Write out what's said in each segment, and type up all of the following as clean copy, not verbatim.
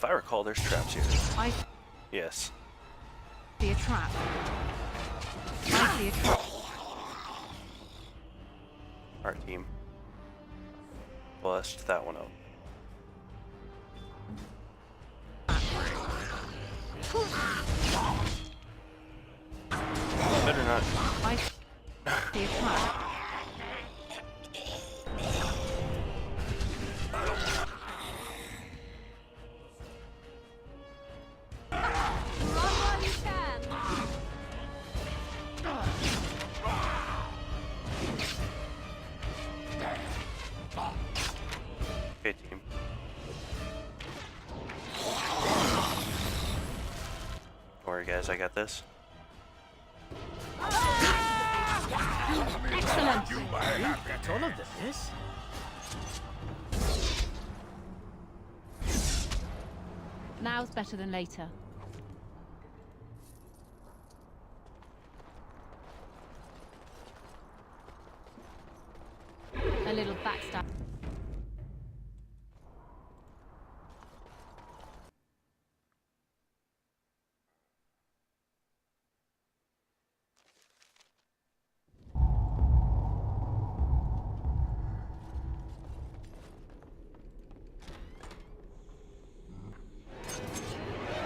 I recall, there's traps here. I Yes. see a trap. I see a trap. Our team. Bust that one out. Better not. I see a trap. Okay, team. Don't worry, guys, I got this. Excellent. That's all of this? Now's better than later. A little backstab.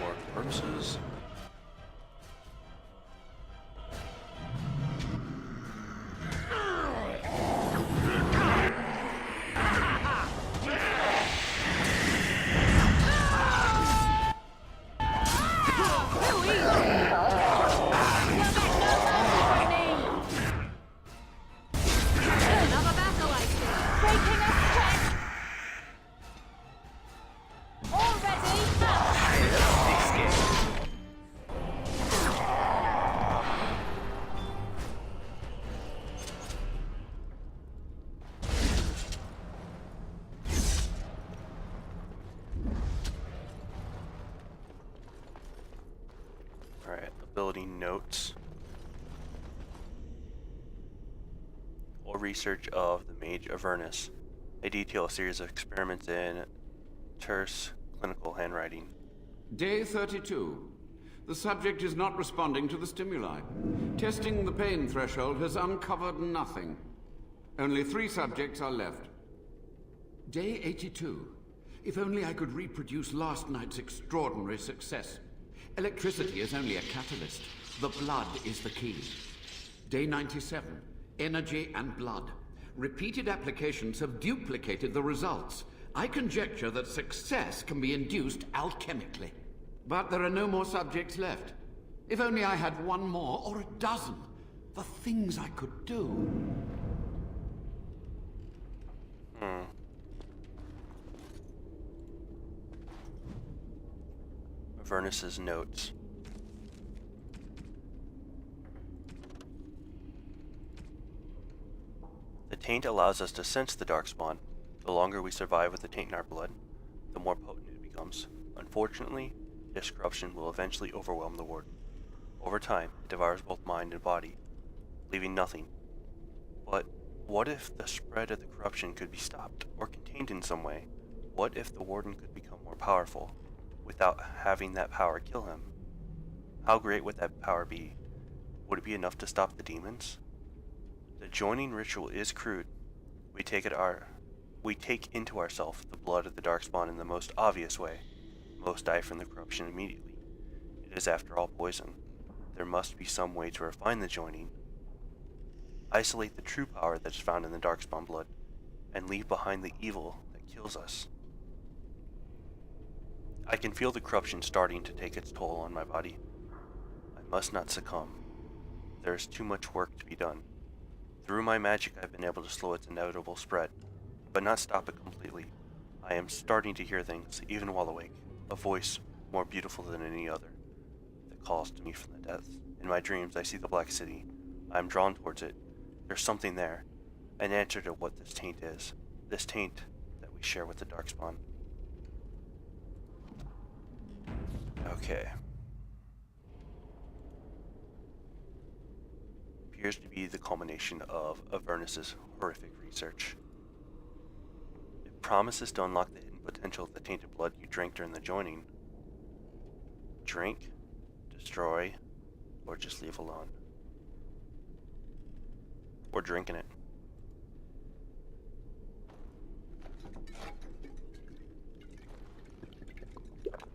More corpses. Another battle, I see. Breaking a sweat. Already Alright, ability notes. Or research of the Mage Avernus. They detail a series of experiments in terse clinical handwriting. Day 32. The subject is not responding to the stimuli. Testing the pain threshold has uncovered nothing. Only 3 subjects are left. Day 82. If only I could reproduce last night's extraordinary success. Electricity is only a catalyst. The blood is the key. Day 97. Energy and blood. Repeated applications have duplicated the results. I conjecture that success can be induced alchemically. But there are no more subjects left. If only I had 1 more, or a dozen. The things I could do. Avernus's notes. The taint allows us to sense the darkspawn. The longer we survive with the taint in our blood, the more potent it becomes. Unfortunately, this corruption will eventually overwhelm the Warden. Over time, it devours both mind and body, leaving nothing. But what if the spread of the corruption could be stopped or contained in some way? What if the Warden could become more powerful without having that power kill him? How great would that power be? Would it be enough to stop the demons? The joining ritual is crude. We take into ourselves the blood of the darkspawn in the most obvious way. Most die from the corruption immediately. It is after all poison. There must be some way to refine the joining, isolate the true power that is found in the darkspawn blood, and leave behind the evil that kills us. I can feel the corruption starting to take its toll on my body. I must not succumb. There is too much work to be done. Through my magic, I've been able to slow its inevitable spread, but not stop it completely. I am starting to hear things, even while awake. A voice more beautiful than any other that calls to me from the depths. In my dreams, I see the Black City. I am drawn towards it. There's something there, an answer to what this taint is. This taint that we share with the Darkspawn. Okay. Appears to be the culmination of Avernus's horrific research. It promises to unlock the hidden potential of the tainted blood you drank during the joining. drink, destroy, or just leave alone. We're drinking it.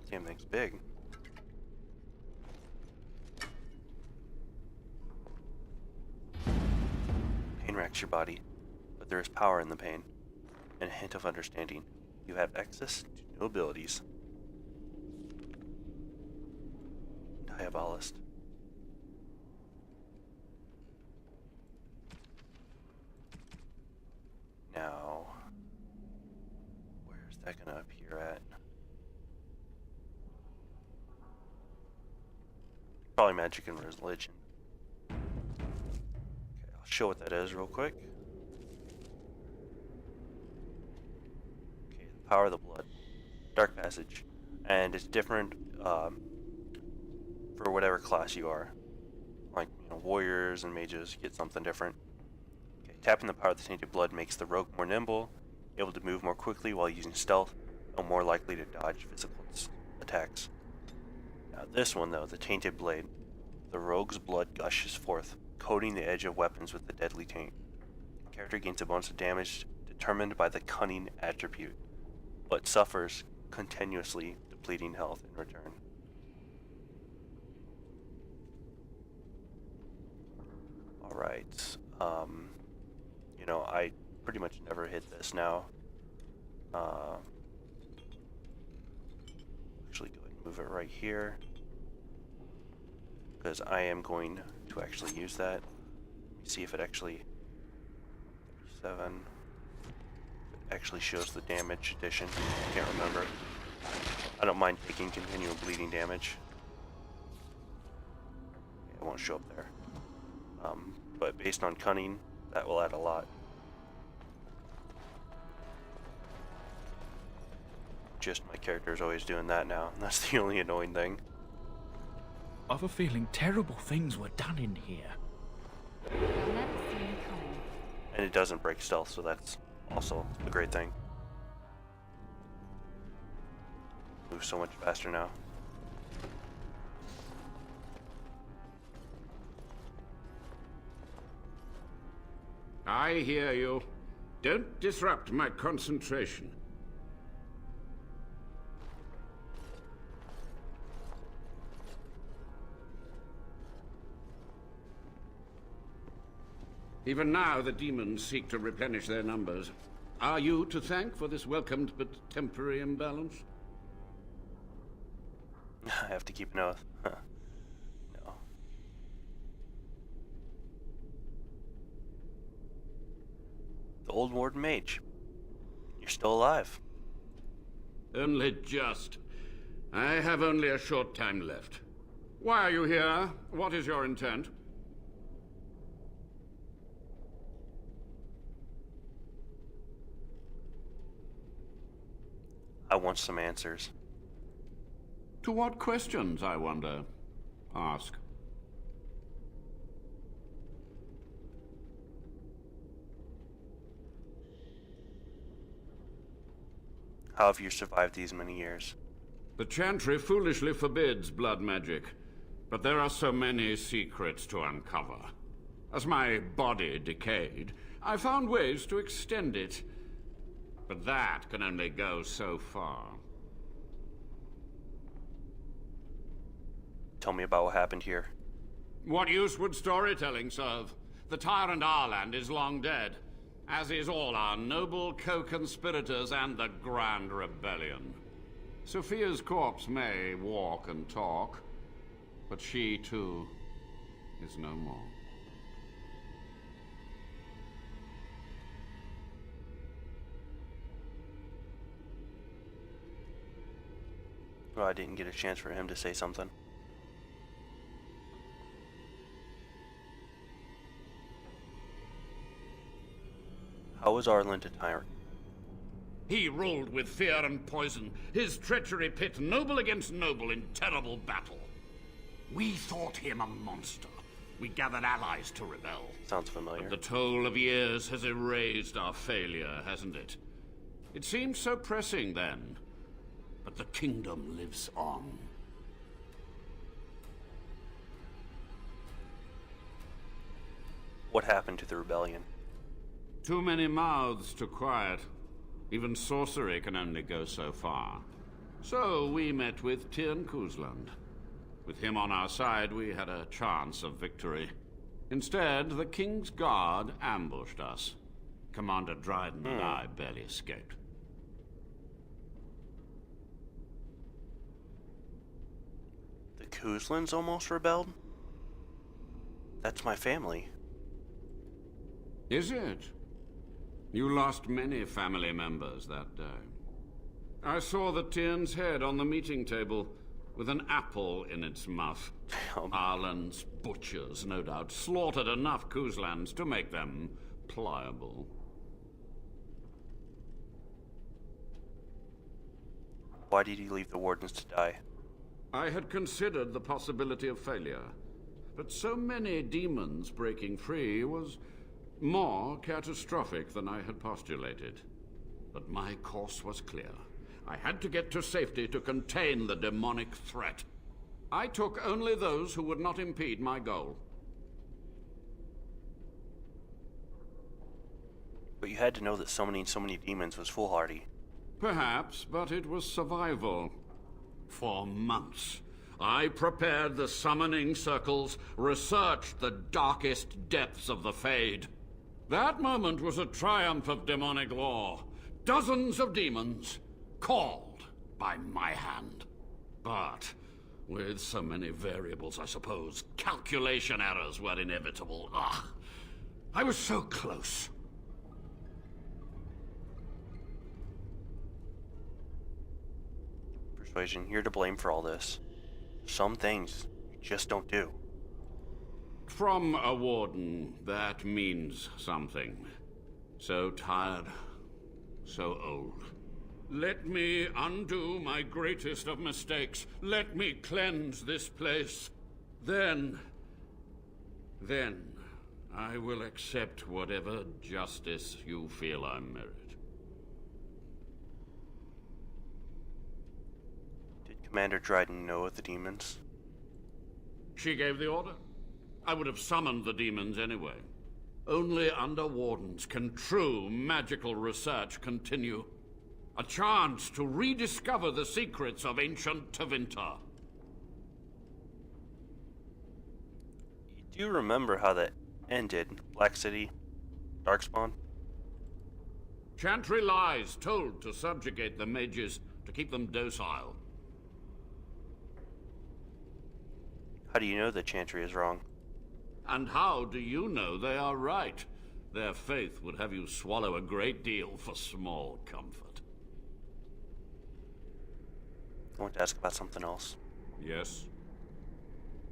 Damn thing's big. Pain racks your body, but there is power in the pain, and a hint of understanding. You have access to new abilities. Diabolist. Now, where's that gonna appear at? Probably magic and religion. Okay, I'll show what that is real quick. Okay, the power of the blood. Dark passage. And it's different for whatever class you are. Like, warriors and mages get something different. Okay, tapping the power of the tainted blood makes the rogue more nimble, able to move more quickly while using stealth, and more likely to dodge physical attacks. Now this one though, the tainted blade. The rogue's blood gushes forth, coating the edge of weapons with the deadly taint. The character gains a bonus of damage determined by the cunning attribute, but suffers continuously depleting health in return. Alright, I pretty much never hit this now. Actually go ahead and move it right here, because I am going to actually use that. Let me see if it actually, 7, it actually shows the damage addition. I can't remember. I don't mind taking continual bleeding damage. It won't show up there. But based on cunning, that will add a lot. Just my character is always doing that now, and that's the only annoying thing. I've a feeling terrible things were done in here. I'll never see me coming. And it doesn't break stealth, so that's also a great thing. Move so much faster now. I hear you. Don't disrupt my concentration. Even now, the demons seek to replenish their numbers. Are you to thank for this welcomed but temporary imbalance? I have to keep an oath. No. The old Warden Mage. You're still alive. Only just. I have only a short time left. Why are you here? What is your intent? I want some answers. To what questions, I wonder? Ask. How have you survived these many years? The Chantry foolishly forbids blood magic, but there are so many secrets to uncover. As my body decayed, I found ways to extend it. But that can only go so far. Tell me about what happened here. What use would storytelling serve? The tyrant Arland is long dead, as is all our noble co-conspirators and the Grand Rebellion. Sophia's corpse may walk and talk, but she, too, is no more. Well, I didn't get a chance for him to say something. How was Arland a tyrant? He ruled with fear and poison. His treachery pit noble against noble in terrible battle. We thought him a monster. We gathered allies to rebel. Sounds familiar. But the toll of years has erased our failure, hasn't it? It seemed so pressing then. But the kingdom lives on. What happened to the rebellion? Too many mouths to quiet. Even sorcery can only go so far. So we met with Tyrn Kuzland. With him on our side, we had a chance of victory. Instead, the King's Guard ambushed us. Commander Dryden and I barely escaped. The Kuzlins almost rebelled? That's my family. Is it? You lost many family members that day. I saw the Tyrn's head on the meeting table, with an apple in its mouth. Arlen's butchers, no doubt, slaughtered enough Kuzlans to make them pliable. Why did you leave the Wardens to die? I had considered the possibility of failure, but so many demons breaking free was more catastrophic than I had postulated. But my course was clear. I had to get to safety to contain the demonic threat. I took only those who would not impede my goal. But you had to know that summoning so many demons was foolhardy. Perhaps, but it was survival. For months, I prepared the summoning circles, researched the darkest depths of the Fade. That moment was a triumph of demonic law. Dozens of demons, called by my hand. But with so many variables, I suppose, calculation errors were inevitable. I was so close. Persuasion, you're to blame for all this. Some things you just don't do. From a warden, that means something. So tired, so old. Let me undo my greatest of mistakes. Let me cleanse this place. Then I will accept whatever justice you feel I merit. Did Commander Dryden know of the demons? She gave the order. I would have summoned the demons anyway. Only under wardens can true magical research continue. A chance to rediscover the secrets of ancient Tevinter. Do you remember how that ended? Black City? Darkspawn? Chantry lies told to subjugate the mages, to keep them docile. How do you know that Chantry is wrong? And how do you know they are right? Their faith would have you swallow a great deal for small comfort. I want to ask about something else. Yes?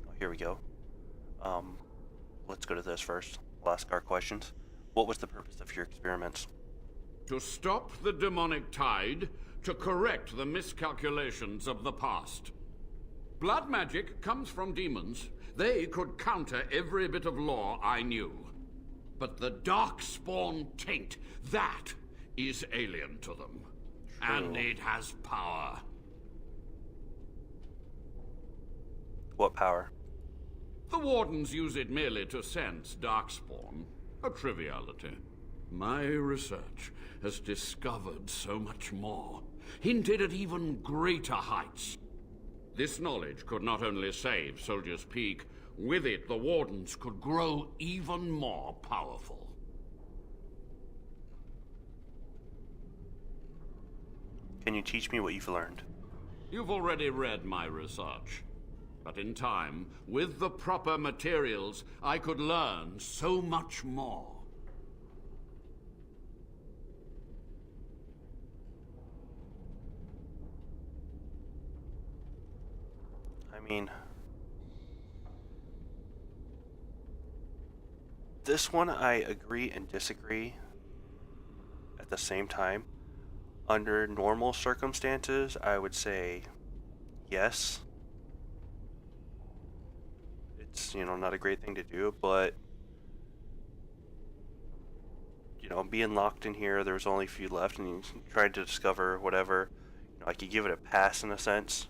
Oh, here we go. Let's go to this first. We'll ask our questions. What was the purpose of your experiments? To stop the demonic tide, to correct the miscalculations of the past. Blood magic comes from demons. They could counter every bit of law I knew. But the darkspawn taint, that is alien to them. True. And it has power. What power? The Wardens use it merely to sense darkspawn. A triviality. My research has discovered so much more, hinted at even greater heights. This knowledge could not only save Soldier's Peak, with it the Wardens could grow even more powerful. Can you teach me what you've learned? You've already read my research. But in time, with the proper materials, I could learn so much more. I mean, this one I agree and disagree at the same time. Under normal circumstances, I would say yes. It's, not a great thing to do, but, being locked in here, there was only a few left, and you tried to discover whatever, I could give it a pass in a sense.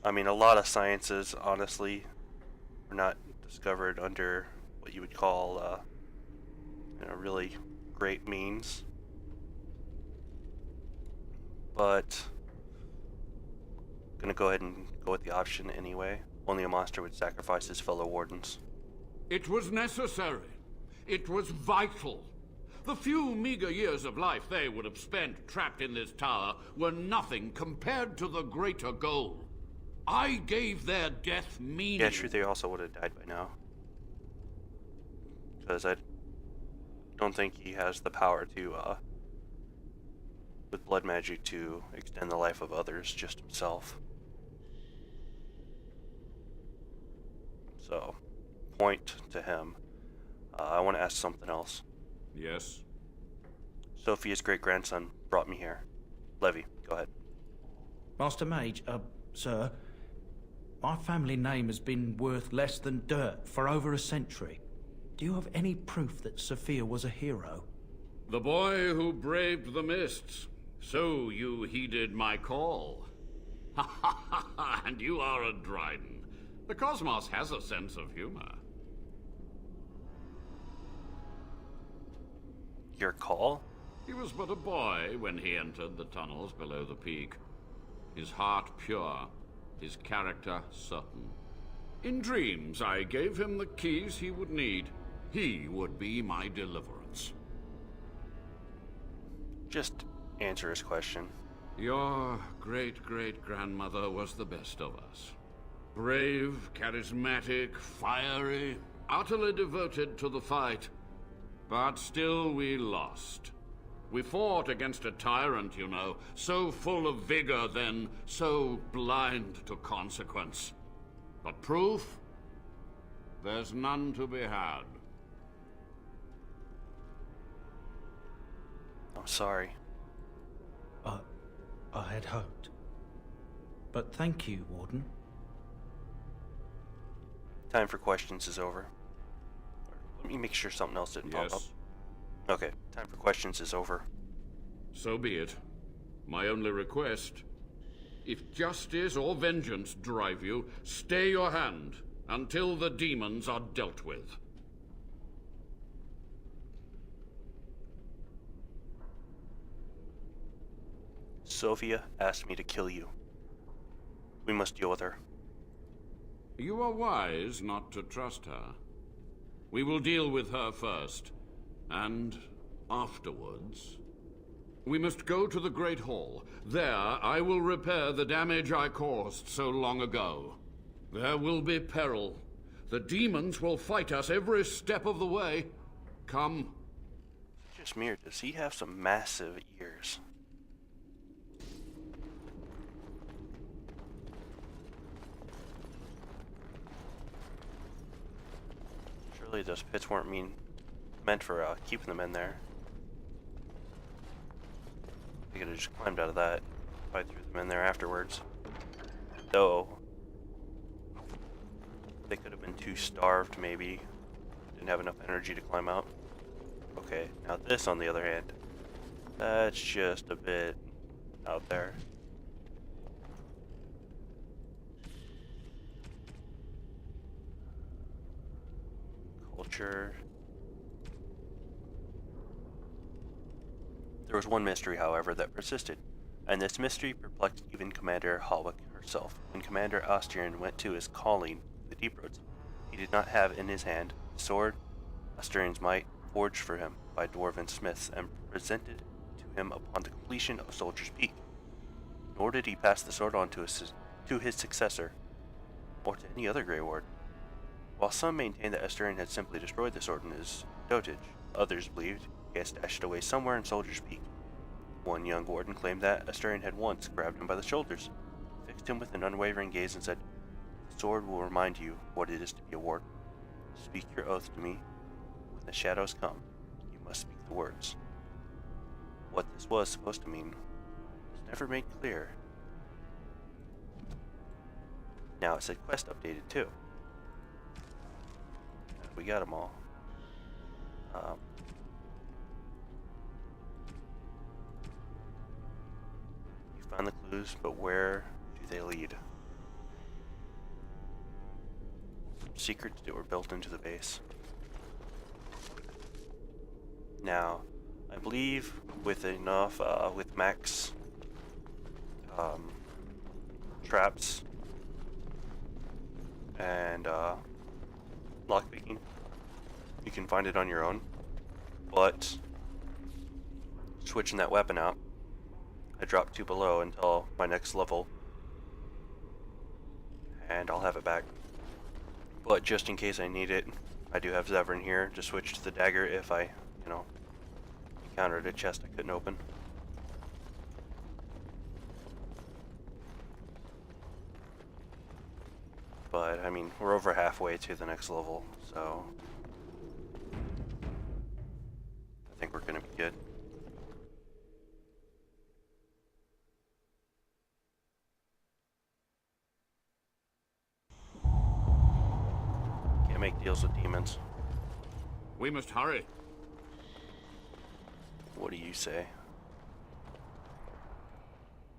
I mean, a lot of sciences, honestly, were not discovered under what you would call really great means. But I'm gonna go ahead and go with the option anyway. Only a monster would sacrifice his fellow wardens. It was necessary. It was vital. The few meager years of life they would have spent trapped in this tower were nothing compared to the greater goal. I gave their death meaning. Yeah, true, they also would have died by now. Because I don't think he has the power to, with blood magic, to extend the life of others, just himself. So, point to him. I want to ask something else. Yes? Sophia's great-grandson brought me here. Levy, go ahead. Master Mage, sir, my family name has been worth less than dirt for over a century. Do you have any proof that Sophia was a hero? The boy who braved the mists. So you heeded my call. Ha ha ha ha, and you are a Dryden. The cosmos has a sense of humor. Your call? He was but a boy when he entered the tunnels below the peak. His heart pure, his character certain. In dreams, I gave him the keys he would need. He would be my deliverance. Just answer his question. Your great-great-grandmother was the best of us. Brave, charismatic, fiery, utterly devoted to the fight. But still we lost. We fought against a tyrant, you know, so full of vigor then, so blind to consequence. But proof? There's none to be had. I'm sorry. I had hoped. But thank you, Warden. Time for questions is over. Let me make sure something else didn't pop up. Yes, Okay, time for questions is over. so be it. My only request, if justice or vengeance drive you, stay your hand until the demons are dealt with. Sophia asked me to kill you. We must deal with her. You are wise not to trust her. We will deal with her first, and afterwards. We must go to the Great Hall. There, I will repair the damage I caused so long ago. There will be peril. The demons will fight us every step of the way. Come. Just mirror, does he have some massive ears? Surely those pits weren't meant for keeping them in there. They could have just climbed out of that. Probably threw them in there afterwards. Though, they could have been too starved, maybe. Didn't have enough energy to climb out. Okay, now this, on the other hand, that's just a bit out there. Culture. There was one mystery, however, that persisted, and this mystery perplexed even Commander Hallwick herself. When Commander Austrian went to his calling, the Deep Roads, he did not have in his hand the sword Austrian's might, forged for him by dwarven smiths and presented to him upon the completion of Soldier's Peak. Nor did he pass the sword on to his successor, or to any other Grey Ward. While some maintained that Asturian had simply destroyed the sword in his dotage, others believed he had stashed it away somewhere in Soldier's Peak. One young warden claimed that Asturian had once grabbed him by the shoulders, fixed him with an unwavering gaze, and said, "The sword will remind you what it is to be a warden. Speak your oath to me. When the shadows come, you must speak the words." What this was supposed to mean was never made clear. Now it said quest updated too. We got them all. You found the clues, but where do they lead? Secrets that were built into the base. Now, I believe with enough, with max traps and lockpicking, you can find it on your own. But switching that weapon out, I drop 2 below until my next level, and I'll have it back. But just in case I need it, I do have Zevran here to switch to the dagger if I, encountered a chest I couldn't open. But, I mean, we're over halfway to the next level, so I think we're gonna be good. Can't make deals with demons. We must hurry. What do you say?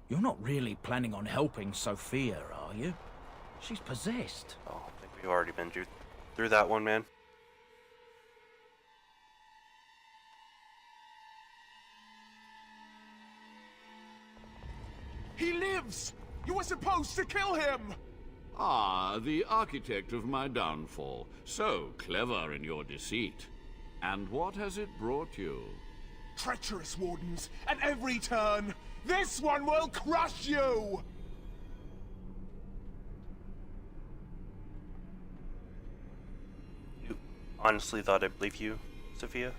You're not really planning on helping Sophia, are you? She's possessed. Oh, I think we've already been through that one, man. He lives! You were supposed to kill him! Ah, the architect of my downfall. So clever in your deceit. And what has it brought you? Treacherous wardens, at every turn! This one will crush you! You honestly thought I'd believe you, Sophia?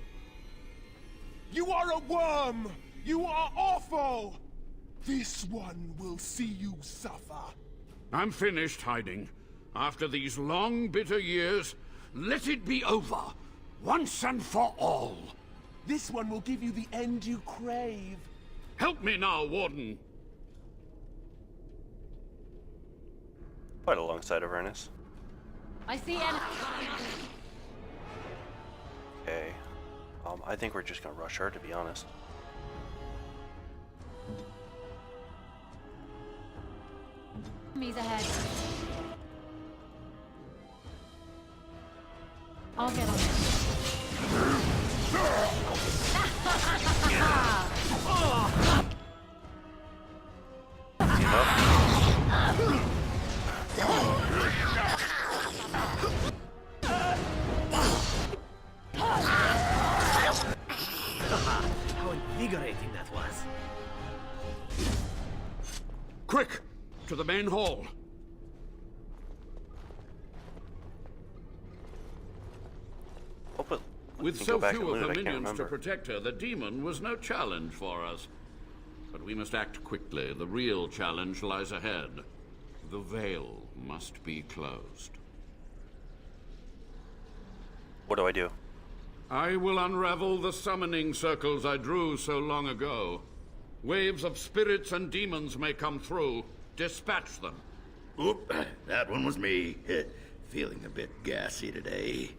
You are a worm! You are awful! This one will see you suffer. I'm finished hiding. After these long, bitter years, let it be over. Once and for all. This one will give you the end you crave. Help me now, Warden. Quite alongside of Ernest. I see an... Okay. I think we're just gonna rush her, to be honest. enemies ahead. I'll get on it. How invigorating that was. Quick! To the main hall. With so few of her minions to protect her, the demon was no challenge for us. But we must act quickly. The real challenge lies ahead. The veil must be closed. What do I do? I will unravel the summoning circles I drew so long ago. Waves of spirits and demons may come through. Dispatch them. Oop, that one was me. Feeling a bit gassy today.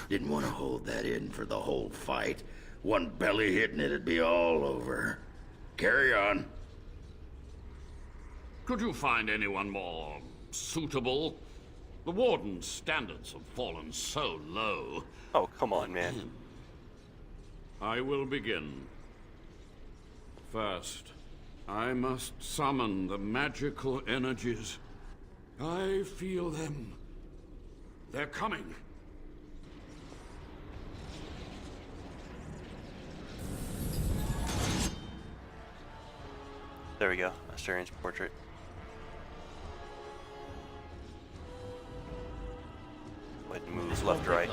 Didn't want to hold that in for the whole fight. One belly hit and it'd be all over. Carry on. Could you find anyone more suitable? The Warden's standards have fallen so low. Oh, come on, man. I will begin. First, I must summon the magical energies. I feel them. They're coming. There we go. Asterian's portrait. It moves left, right.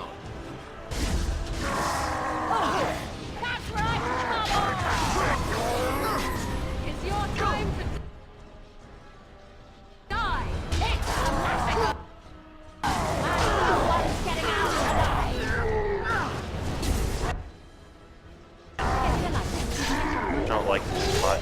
That's right, trouble! It's your time to die! It's a massacre! And no one's getting out alive! I don't like this spot.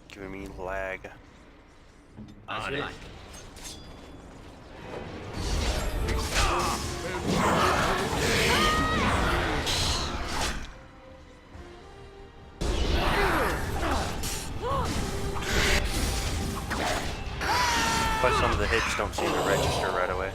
Giving me lag. As you like. But some of the hits don't seem to register right away.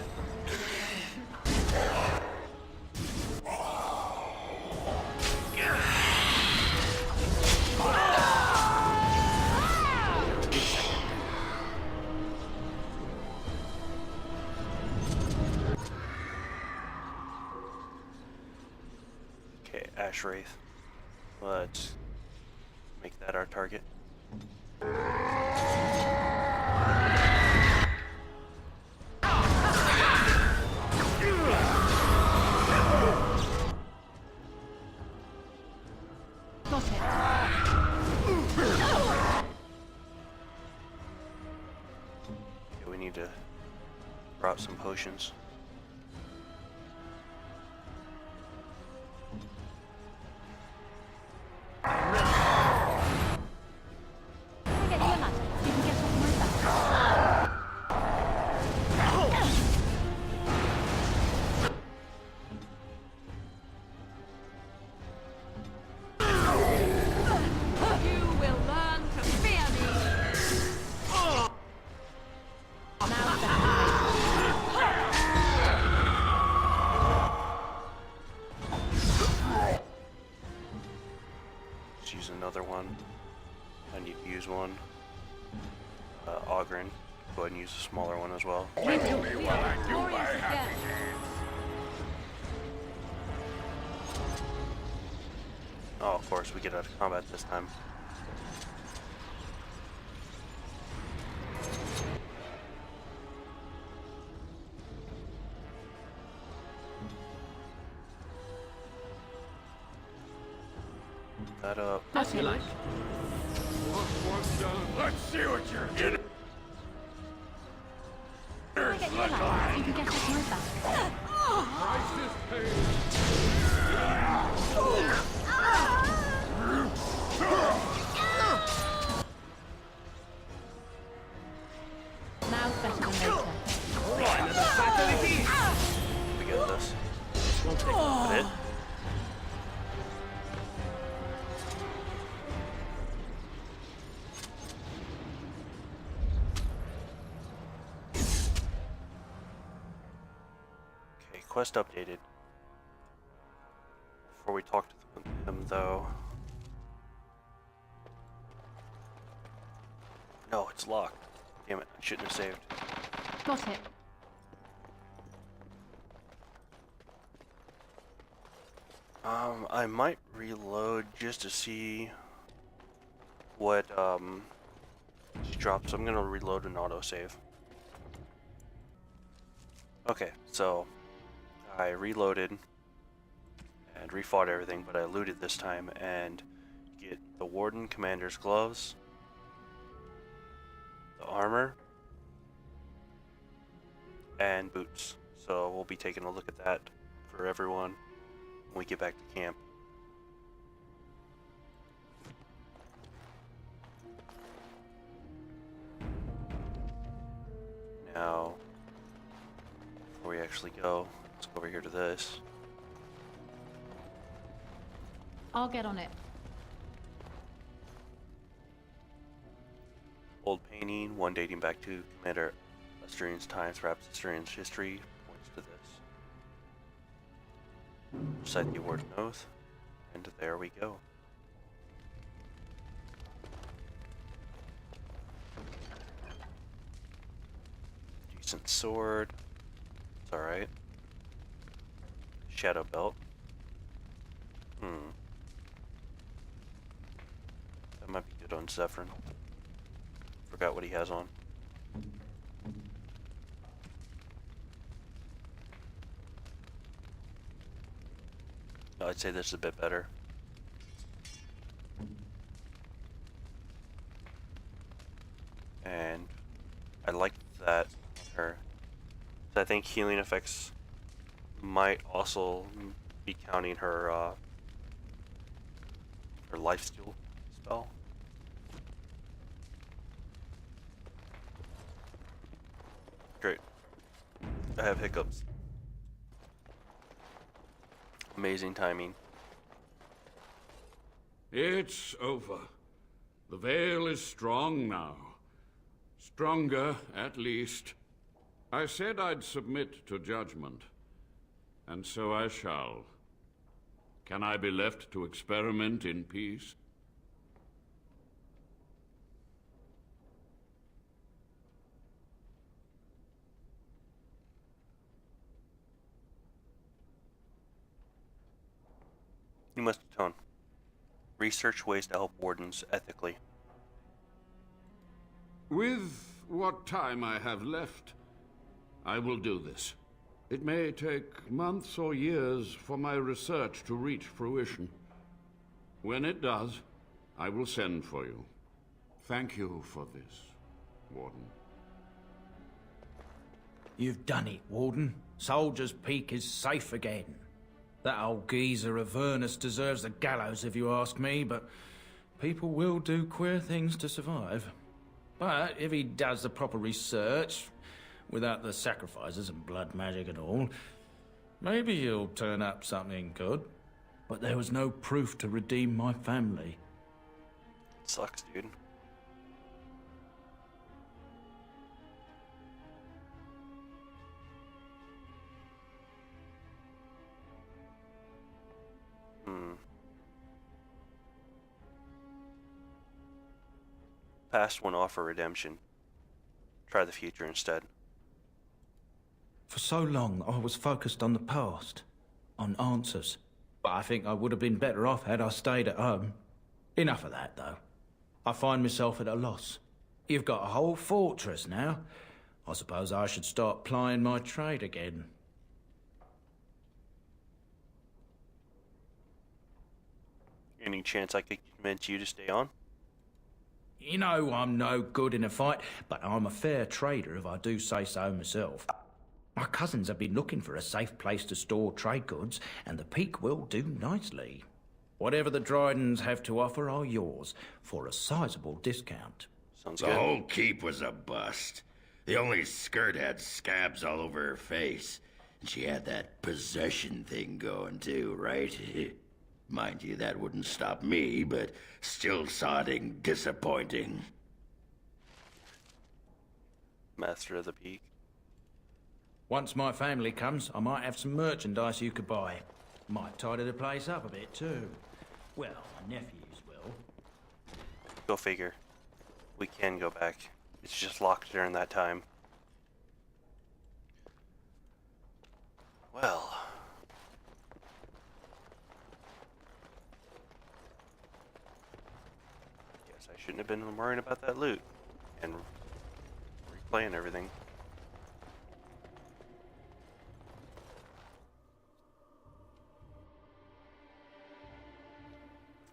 Okay, Ash Wraith. Let's make that our target. Got it. Okay, we need to throw out some potions. Get you a ladder. You can get off my back. You will learn to fear me. Now Let's use another one. I need to use one. Ogren. Go ahead and use a smaller one as well. glorious again. Oh, of course, we get out of combat this time. That up. Got it. Let's see what you're getting. Get you a ladder. You can get off my back. Now's better than later. We get this. This won't take a bit. Okay, quest updated. Before we talk to them, though. No, it's locked. Damn it, I shouldn't have saved. Got it. I might reload just to see what, she dropped, so I'm gonna reload an autosave. Okay, so I reloaded and refought everything, but I looted this time and get the Warden Commander's gloves, the armor, and boots. So we'll be taking a look at that for everyone when we get back to camp. Now, before we actually go, let's go over here to this. I'll get on it. Old painting, one dating back to Commander Asturian's times, perhaps Asturian's history points to this. Recite the Warden Oath, and there we go. Decent sword. It's alright. Shadow belt. That might be good on Zephyrin. Forgot what he has on. No, I'd say this is a bit better. And I like that on her. I think healing effects might also be counting her her lifesteal spell. Great. I have hiccups. Amazing timing. It's over. The veil is strong now. Stronger, at least. I said I'd submit to judgment, and so I shall. Can I be left to experiment in peace? You must atone. Research ways to help Wardens ethically. With what time I have left, I will do this. It may take months or years for my research to reach fruition. When it does, I will send for you. Thank you for this, Warden. You've done it, Warden. Soldier's Peak is safe again. That old geezer Avernus deserves the gallows if you ask me, but people will do queer things to survive. But if he does the proper research, without the sacrifices and blood magic and all, maybe he'll turn up something good. But there was no proof to redeem my family. Sucks, dude. Past won't offer redemption. Try the future instead. For so long, I was focused on the past, on answers. But I think I would have been better off had I stayed at home. Enough of that, though. I find myself at a loss. You've got a whole fortress now. I suppose I should start plying my trade again. Any chance I could convince you to stay on? You know I'm no good in a fight, but I'm a fair trader if I do say so myself. My cousins have been looking for a safe place to store trade goods, and the Peak will do nicely. Whatever the Drydens have to offer are yours, for a sizable discount. Sounds The good. whole keep was a bust. The only skirt had scabs all over her face. And she had that possession thing going too, right? Mind you, that wouldn't stop me, but still sodding disappointing. Master of the Peak. Once my family comes, I might have some merchandise you could buy. Might tidy the place up a bit too. Well, my nephews will. Go figure. We can go back. It's just locked during that time. Well. Guess I shouldn't have been worrying about that loot. And replaying everything.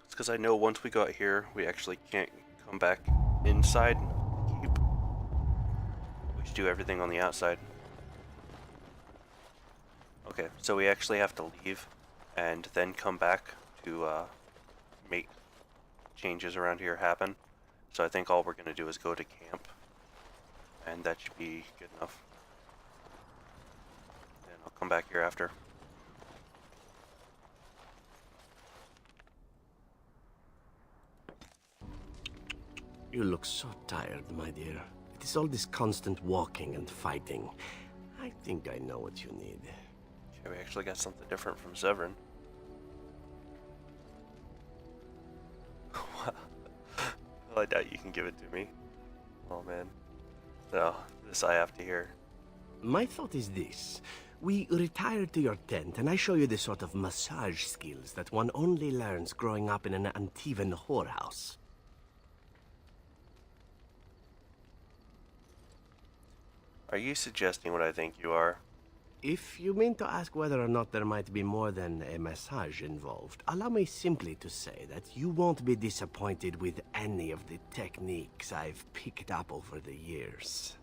It's because I know once we got here, we actually can't come back inside and keep. We should do everything on the outside. Okay, so we actually have to leave and then come back to make changes around here happen. So I think all we're going to do is go to camp, and that should be good enough. Then I'll come back here after. You look so tired, my dear. It is all this constant walking and fighting. I think I know what you need. Okay, we actually got something different from Severin. Well, I doubt you can give it to me. Oh man. No, this I have to hear. My thought is this. We retire to your tent and I show you the sort of massage skills that one only learns growing up in an Antivan whorehouse. Are you suggesting what I think you are? If you mean to ask whether or not there might be more than a massage involved, allow me simply to say that you won't be disappointed with any of the techniques I've picked up over the years.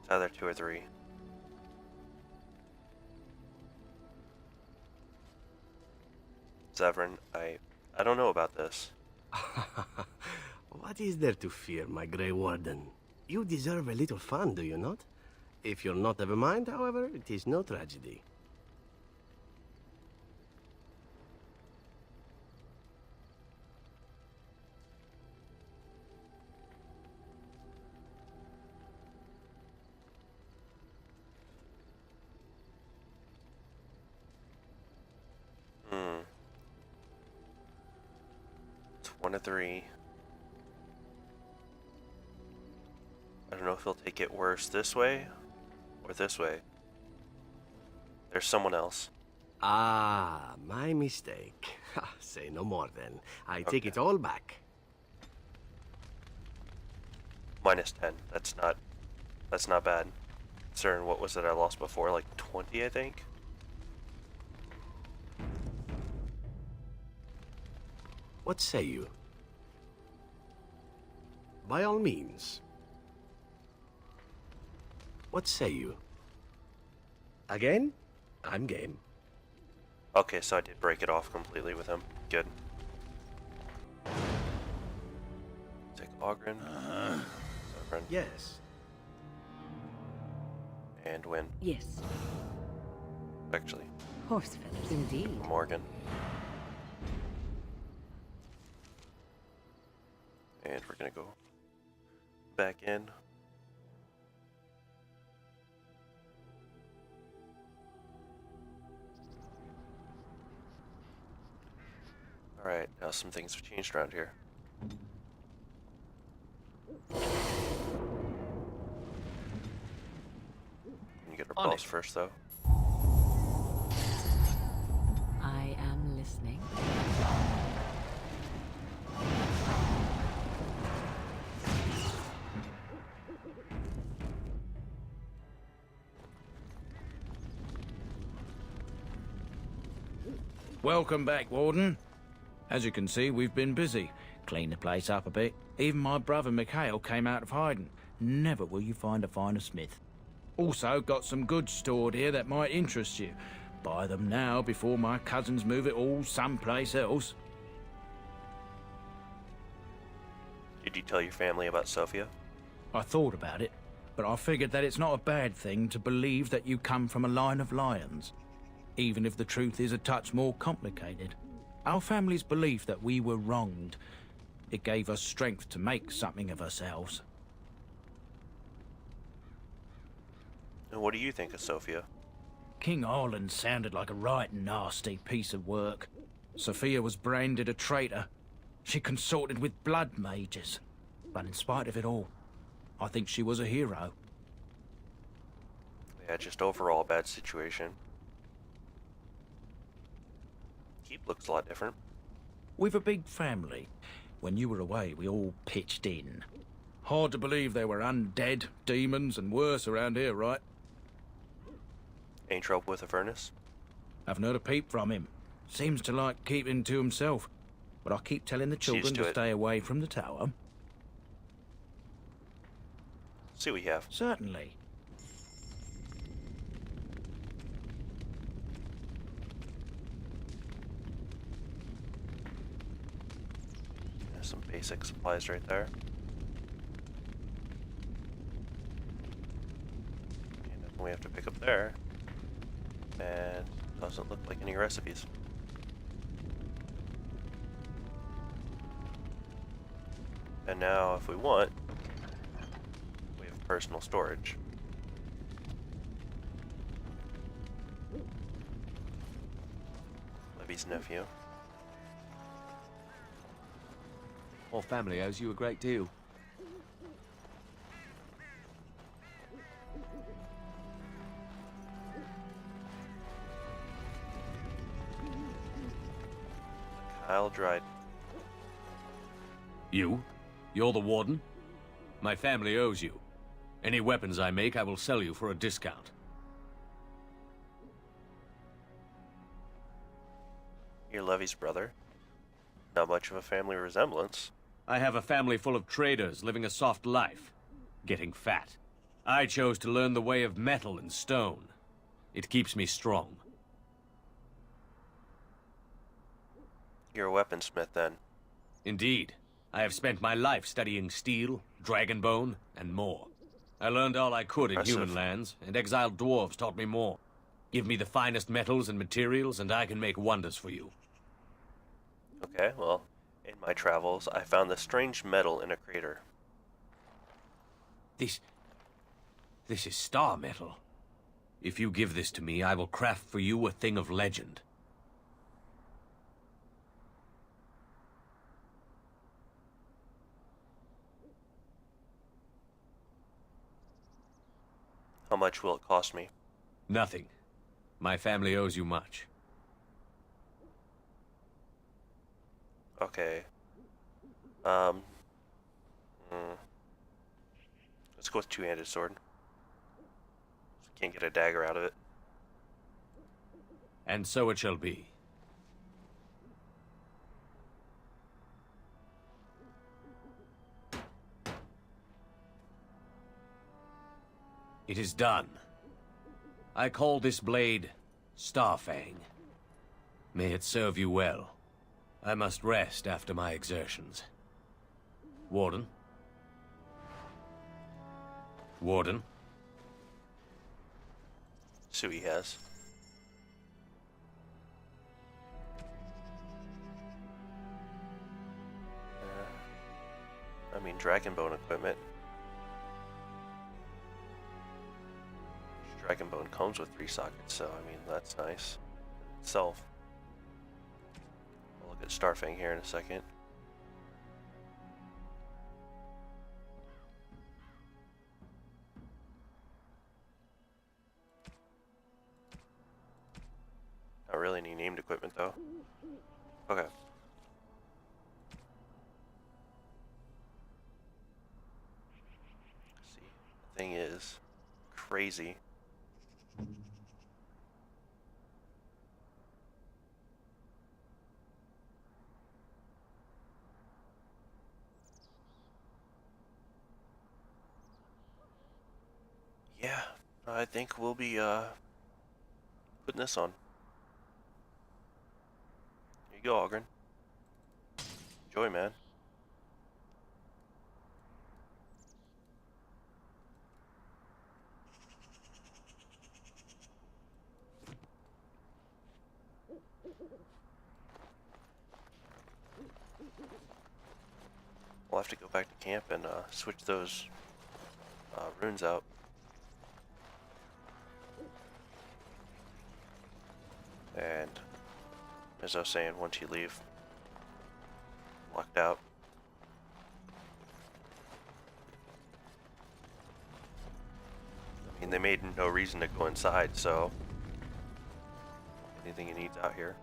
It's either 2 or 3. Severin, I don't know about this. What is there to fear, my Grey Warden? You deserve a little fun, do you not? If you're not of a mind, however, it is no tragedy. It's 1 of 3. I don't know if he'll take it worse this way or this way. There's someone else. Ah, my mistake. Say no more then. I take it all back. -10. That's not bad. Considering what was it I lost before? Like 20, I think? What say you? By all means. What say you? Again? I'm game. Okay, so I did break it off completely with him. Good. Take Ogren. Sovereign. Yes. And win. Yes. Actually, Horse feathers indeed. Morgan. And we're gonna go back in. Alright, now some things have changed around here. You get our boss first, though. I am listening. Welcome back, Warden. As you can see, we've been busy. Cleaned the place up a bit. Even my brother Mikhail came out of hiding. Never will you find a finer smith. Also, got some goods stored here that might interest you. Buy them now before my cousins move it all someplace else. Did you tell your family about Sophia? I thought about it, but I figured that it's not a bad thing to believe that you come from a line of lions. Even if the truth is a touch more complicated. Our family's belief that we were wronged. It gave us strength to make something of ourselves. And what do you think of Sophia? King Arlen sounded like a right nasty piece of work. Sophia was branded a traitor. She consorted with blood mages. But in spite of it all, I think she was a hero. Yeah, just overall bad situation. Keep looks a lot different. We've a big family. When you were away, we all pitched in. Hard to believe there were undead, demons, and worse around here, right? Ain't trouble with a furnace? Haven't heard a peep from him. Seems to like keeping to himself. But I keep telling the children to to it. stay away from the tower. See what you have. Certainly. There's some basic supplies right there. And nothing we have to pick up there. And doesn't look like any recipes. And now, if we want, we have personal storage. Libby's nephew. Our family owes you a great deal. Kyle Dryden. You? You're the Warden? My family owes you. Any weapons I make, I will sell you for a discount. You're Levy's brother. Not much of a family resemblance. I have a family full of traders living a soft life, getting fat. I chose to learn the way of metal and stone. It keeps me strong. You're a weaponsmith, then. Indeed. I have spent my life studying steel, dragonbone, and more. I learned all I could in Impressive. human lands, and exiled dwarves taught me more. Give me the finest metals and materials, and I can make wonders for you. Okay, well, in my travels, I found this strange metal in a crater. This is star metal. If you give this to me, I will craft for you a thing of legend. How much will it cost me? Nothing. My family owes you much. Okay. Let's go with two-handed sword. Can't get a dagger out of it. And so it shall be. It is done. I call this blade Starfang. May it serve you well. I must rest after my exertions. Warden? Warden? See what he has. I mean, Dragonbone equipment. Dragonbone comes with 3 sockets, so I mean, that's nice. Itself. We'll look at Starfang here in a second. Not really any named equipment though. Okay. See, the thing is crazy. Yeah, I think we'll be putting this on. Here you go, Ogren. Enjoy, man. We'll have to go back to camp and switch those runes out. And as I was saying, once you leave, locked out. I mean, they made no reason to go inside, so anything you need out here.